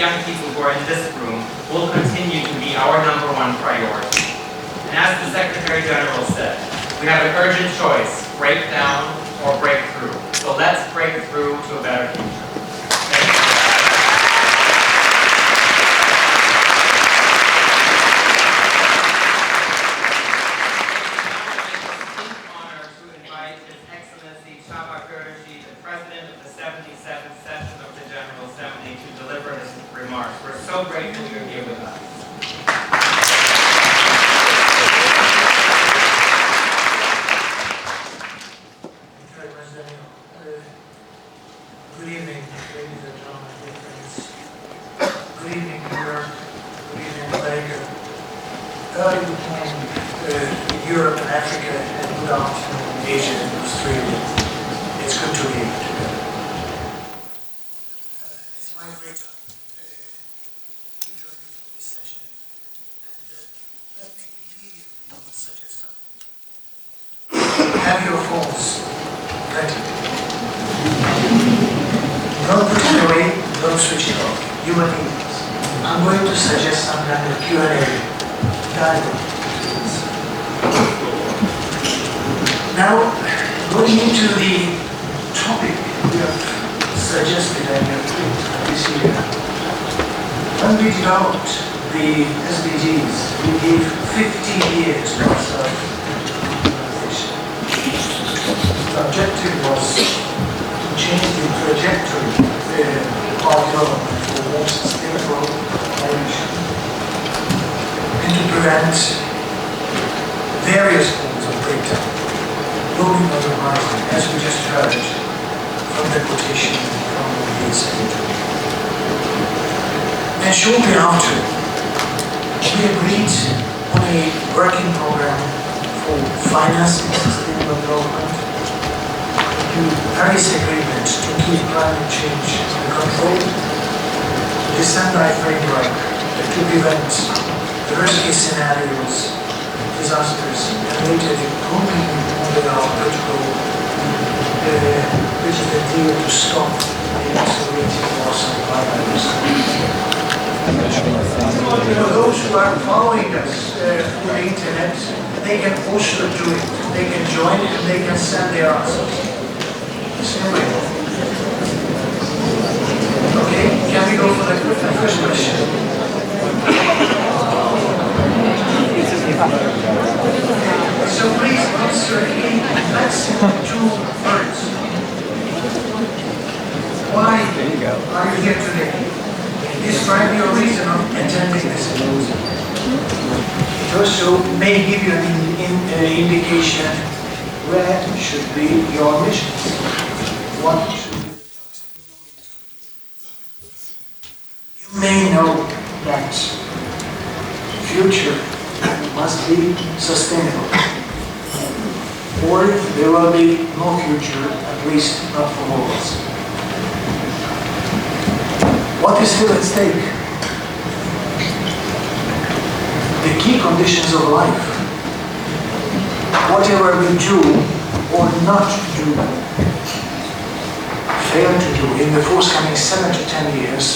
young people who are in this room will continue to be our #1 priority. And as the Secretary General said, we have an urgent choice, break down or break through. So let's break through to a better future. President of the 77th session of the General Assembly, to deliver his remarks. We're so grateful you're here with us. Thank you, President. Good evening, ladies and gentlemen, dear friends. Good evening, Europe. Good evening, America. Early good morning in Europe and Africa, and good afternoon in Asia and Australia. It's good to be here together. It's my great honor to join you for this session. And let me immediately suggest something. Have your phones ready. Don't put it away, don't switch it off. Human beings. I'm going to suggest some kind of Q&A dialogue. Now, going into the topic we have suggested and we have put this year. When we developed the SDGs, we gave 15 years to our organization. The objective was to change the trajectory of development for more sustainable evolution and to prevent various forms of breakdown, looming on the horizon, as we just heard from the quotation from the Secretary. And shortly after, we agreed on a working program for financing sustainable development, the Paris Agreement to keep climate change under control, the Sendai framework to prevent the worst-case scenarios, disasters, and later the improvement on our critical which is the deal to stop the accelerating loss of biodiversity. Those who are following us through the internet, they can also do it. They can join and they can send their answers. Same way. Okay, can we go for the first question? So please answer in maximum 2 words. Why are you here today? Describe your reason of attending this symposium. It also may give you an indication where should be your missions. What should be the task? You may know that future must be sustainable, or there will be no future, at least not for all of us. What is still at stake? The key conditions of life. Whatever we do or not do, fail to do in the forthcoming 7 to 10 years,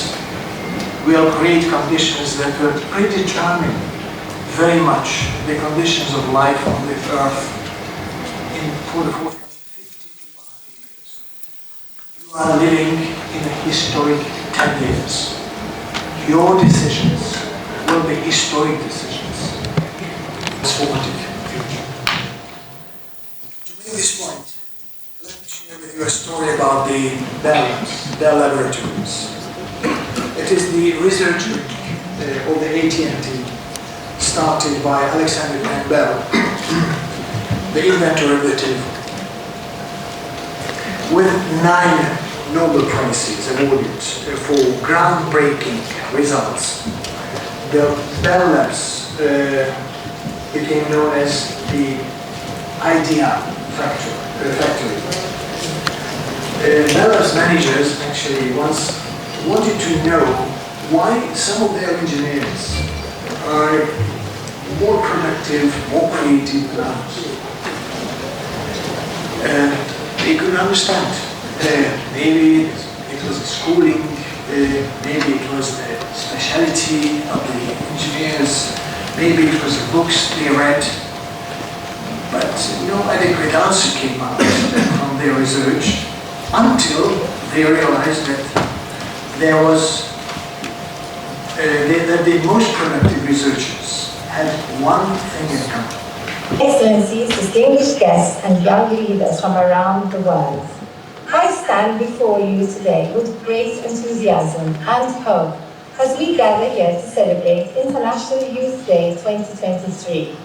will create conditions that will predetermine very much the conditions of life on the earth for the forthcoming 50 to 100 years. You are living in a historic 10 years. Your decisions will be historic decisions. Transformative future. To make this point, let me share with you a story about the Bell Laboratories. It is the research of the AT&T started by Alexander Graham Bell, the inventor of the telephone, with 9 Nobel Prizes awarded for groundbreaking results. The Bell Labs became known as the Idea Factory. Bell Labs managers actually once wanted to know why some of their engineers are more productive, more creative than others. And they couldn't understand. Maybe it was schooling, maybe it was the specialty of the engineers, maybe it was the books they read, but no adequate answer came out from their research until they realized that there was that the most productive researchers had one thing in common. Excellencies, distinguished guests, and young leaders from around the world, I stand before you today with great enthusiasm and hope as we gather here to celebrate International Youth Day 2023.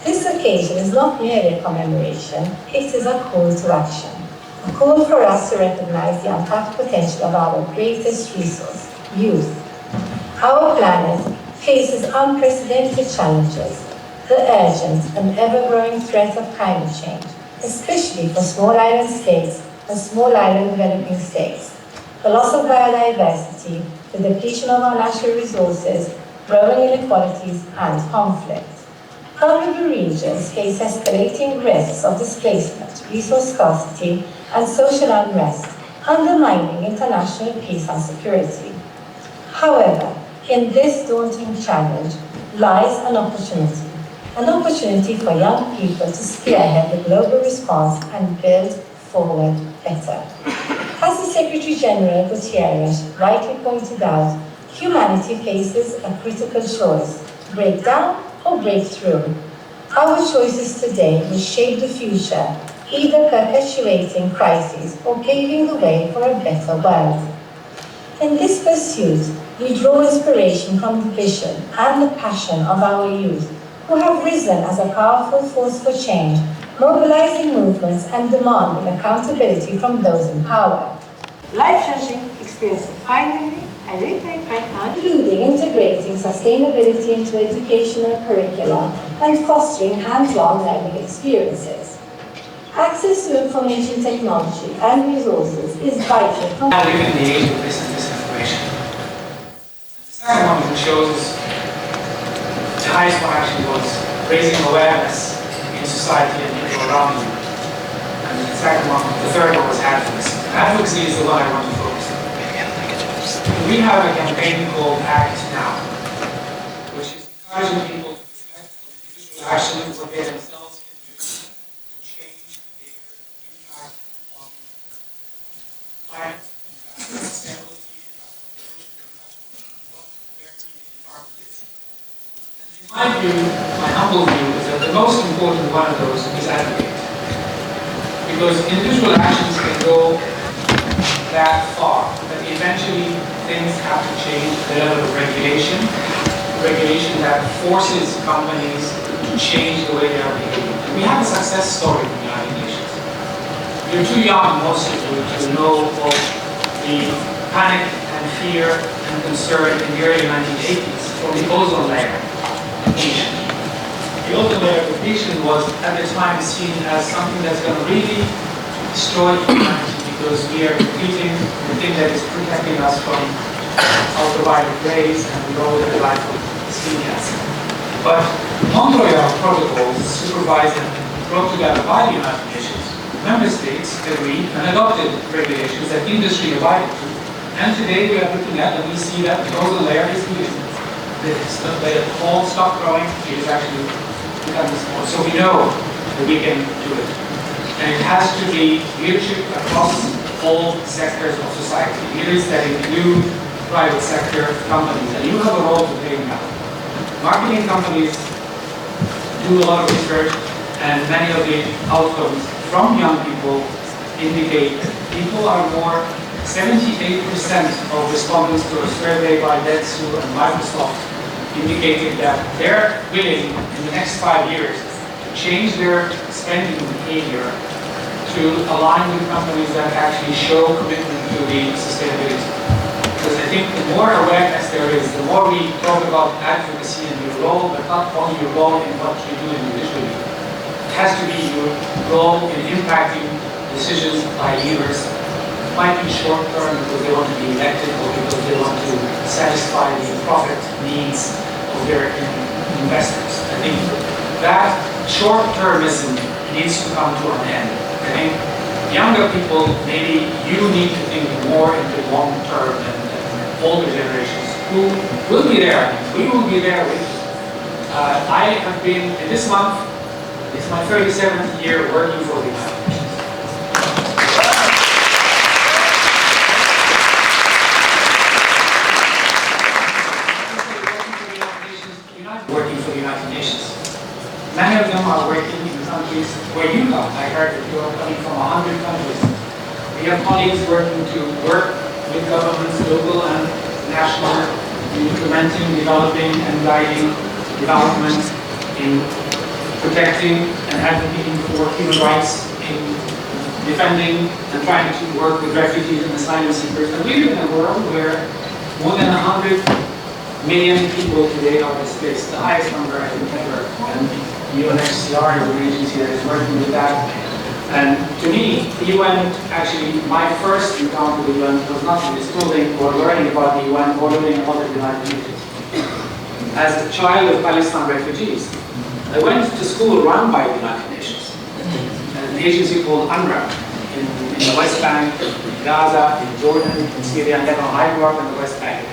This occasion is not merely a commemoration, it is a call to action. A call for us to recognize the untapped potential of our greatest resource, youth. Our planet faces unprecedented challenges, the urgent and ever-growing threat of climate change, especially for small island states and small island developing states, the loss of biodiversity, the depletion of our natural resources, growing inequalities and conflict. Vulnerable regions face escalating risks of displacement, resource scarcity, and social unrest, undermining international peace and security. However, in this daunting challenge lies an opportunity for young people to spearhead the global response and build forward better. As the Secretary-General Gutierrez rightly pointed out, humanity faces a critical choice: break down or break through. Our choices today will shape the future, either perpetuating crises or paving the way for a better world. In this pursuit, we draw inspiration from the vision and the passion of our youth, who have risen as a powerful force for change, mobilizing movements and demanding accountability from those in power. Life-changing experience of pioneering and including integrating sustainability into educational curricula and fostering hands-on learning experiences. Access to information technology and resources is vital. Now we live in the age of disinformation. The second one that shows us the highest one actually was raising awareness in society and people around you. And the second one, the third one was advocacy. Advocacy is the one I want to focus on. We have a campaign called Act Now, which is encouraging people to reflect on individual actions what they themselves can do to change their impact on climate, sustainability, what their environment is. And in my view, my humble view, is that the most important one of those is advocate. Because individual actions can go that far, that eventually things have to change at the level of regulation that forces companies to change the way they are behaving. And we have a success story in the United Nations. You're too young, most of you, to know of the panic and fear and concern in the early 1980s for the ozone layer depletion. The ozone layer depletion was at the time seen as something that's going to really destroy humanity, because we are depleting the thing that is protecting us from ultraviolet rays and the role that the life of skin cancer. But Montreal protocols supervised and brought together by the United Nations, member states agreed and adopted regulations that industry abided to. And today we are looking at and we see that the ozone layer is healing. The whole stop growing, it is actually becoming smaller. So we know that we can do it. And it has to be leadership across all sectors of society. Leaders that include private sector companies, and you have a role to play in that. Marketing companies do a lot of research, and many of the outcomes from young people indicate that people are more, 78% of respondents to a survey by Dentsu and Microsoft indicated that they're willing in the next 5 years to change their spending behavior to align with companies that actually show commitment to the sustainability. Because I think the more awareness there is, the more we talk about advocacy and your role, but not only your role in what you do individually. It has to be your role in impacting decisions by leaders. It might be short term because they want to be elected or because they want to satisfy the profit needs of their investors. I think that short-termism needs to come to an end. I think younger people, maybe you need to think more in the long term and older generations who will be there. We will be there with you. I have been, this month, it's my 37th year working for the United Nations. Working for the United Nations. Many of them are working in countries where you come. I heard that you are coming from 100 countries. We have colleagues working to work with governments, local and national, in implementing, developing and guiding development, in protecting and advocating for human rights, in defending and trying to work with refugees and asylum seekers. And we live in a world where more than 100 million people today are displaced, the highest number I think ever. And UNHCR is an agency that is working with that. And to me, the UN, actually, my first encounter with the UN was not in schooling or learning about the UN or learning about the United Nations. As a child of Palestine refugees, I went to school run by the United Nations, an agency called UNRWA in the West Bank, in Gaza, in Jordan, in Syria, and Lebanon. I grew up in the West Bank.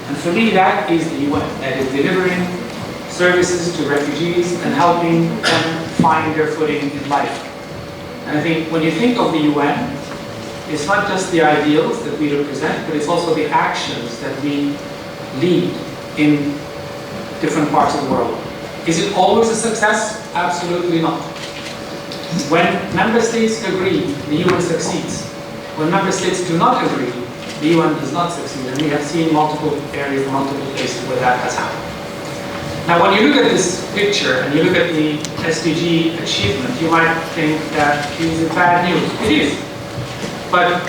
And for me, that is the UN, that is delivering services to refugees and helping them find their footing in life. And I think when you think of the UN, it's not just the ideals that we represent, but it's also the actions that we lead in different parts of the world. Is it always a success? Absolutely not. When member states agree, the UN succeeds. When member states do not agree, the UN does not succeed, and we have seen multiple areas, multiple places where that has happened. Now, when you look at this picture and you look at the SDG achievement, you might think that is bad news. It is. But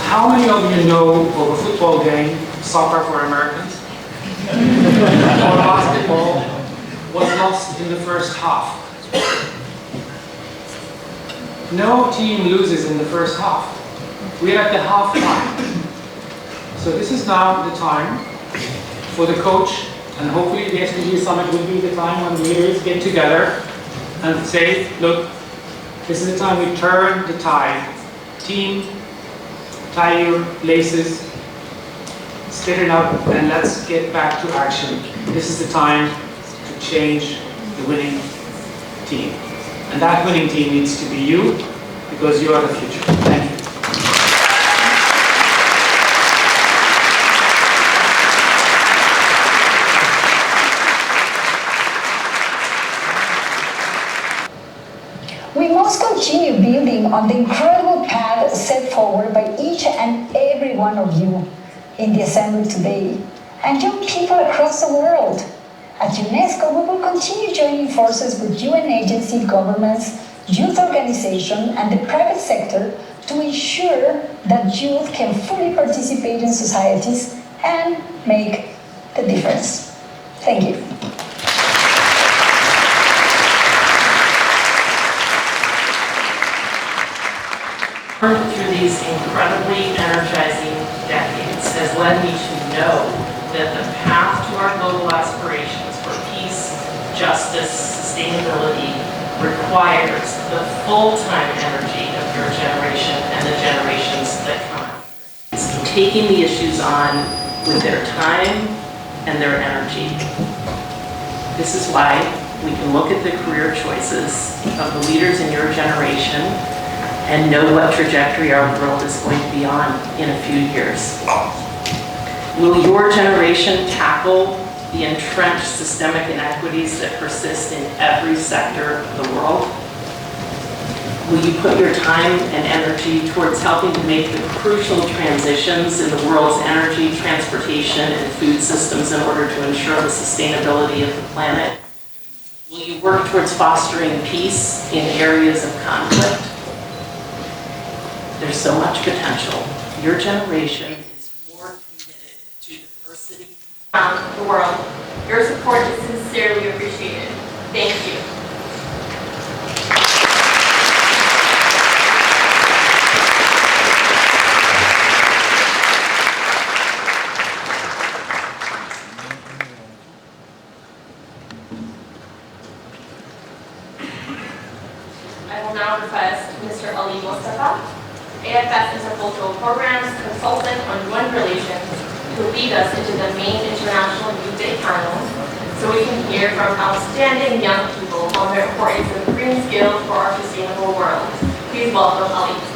how many of you know of a football game, Soccer for Americans, or basketball, was lost in the first half? No team loses in the first half. We're at the half time. So this is now the time for the coach, and hopefully the SDG Summit will be the time when leaders get together and say, look, this is the time we turn the tide. Team, tie your laces, straighten up, and let's get back to action. This is the time to change the winning team. And that winning team needs to be you, because you are the future. Thank you. We must continue building on the incredible path set forward by each and every one of you in the Assembly today, and young people across the world. At UNESCO, we will continue joining forces with UN agencies, governments, youth organizations, and the private sector to ensure that youth can fully participate in societies and make the difference. Thank you. Through these incredibly energizing decades has led me to know that the path to our global aspirations for peace, justice, sustainability requires the full-time energy of your generation and the generations that come. It's taking the issues on with their time and their energy. This is why we can look at the career choices of the leaders in your generation and know what trajectory our world is going to be on in a few years. Will your generation tackle the entrenched systemic inequities that persist in every sector of the world? Will you put your time and energy towards helping to make the crucial transitions in the world's energy, transportation, and food systems in order to ensure the sustainability of the planet? Will you work towards fostering peace in areas of conflict? There's so much potential. Your generation is more committed to diversity around the world. Your support is sincerely appreciated. Thank you. I will now request Mr. Ali Mustafa, AFS Intercultural Programs Consultant on UN Relations. who lead us into the main International Youth Day panel, so we can hear from outstanding young people on the importance of green skills for our sustainable world. Please welcome Ali.